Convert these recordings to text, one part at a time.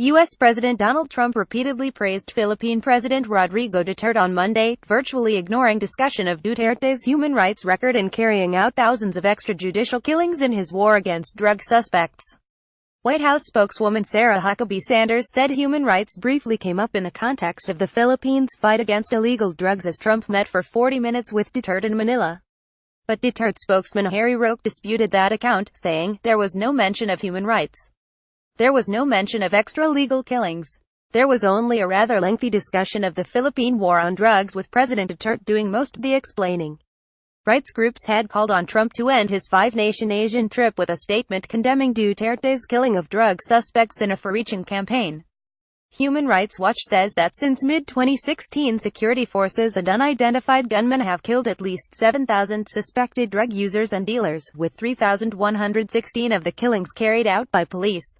U.S. President Donald Trump repeatedly praised Philippine President Rodrigo Duterte on Monday, virtually ignoring discussion of Duterte's human rights record in carrying out thousands of extrajudicial killings in his war against drug suspects. White House spokeswoman Sarah Huckabee Sanders said human rights briefly came up in the context of the Philippines' fight against illegal drugs as Trump met for 40 minutes with Duterte in Manila. But Duterte spokesman Harry Roque disputed that account, saying, "There was no mention of human rights. There was no mention of extra-legal killings. There was only a rather lengthy discussion of the Philippine war on drugs with President Duterte doing most of the explaining." Rights groups had called on Trump to end his five-nation Asian trip with a statement condemning Duterte's killing of drug suspects in a far-reaching campaign. Human Rights Watch says that since mid-2016 security forces and unidentified gunmen have killed at least 7,000 suspected drug users and dealers, with 3,116 of the killings carried out by police.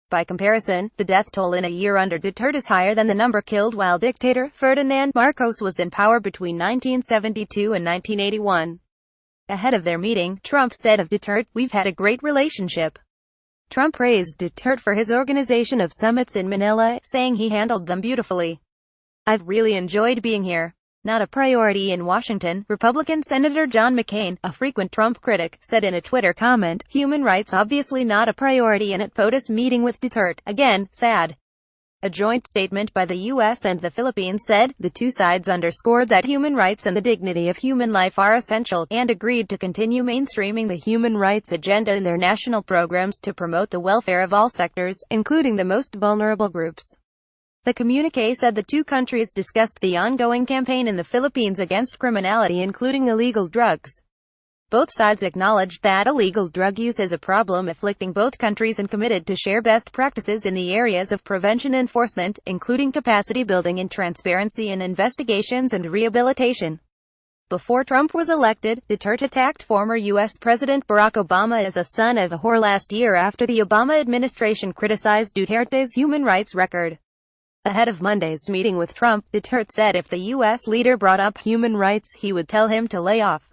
By comparison, the death toll in a year under Duterte is higher than the number killed while dictator Ferdinand Marcos was in power between 1972 and 1981. Ahead of their meeting, Trump said of Duterte, "We've had a great relationship." Trump praised Duterte for his organization of summits in Manila, saying he handled them beautifully. "I've really enjoyed being here. Not a priority in Washington," Republican Senator John McCain, a frequent Trump critic, said in a Twitter comment. "Human rights obviously not a priority and at POTUS meeting with Duterte, again, sad." A joint statement by the U.S. and the Philippines said, the two sides underscored that human rights and the dignity of human life are essential, and agreed to continue mainstreaming the human rights agenda in their national programs to promote the welfare of all sectors, including the most vulnerable groups. The communiqué said the two countries discussed the ongoing campaign in the Philippines against criminality including illegal drugs. Both sides acknowledged that illegal drug use is a problem afflicting both countries and committed to share best practices in the areas of prevention and enforcement, including capacity building and transparency in investigations and rehabilitation. Before Trump was elected, Duterte attacked former U.S. President Barack Obama as a son of a whore last year after the Obama administration criticized Duterte's human rights record. Ahead of Monday's meeting with Trump, Duterte said if the U.S. leader brought up human rights he would tell him to lay off.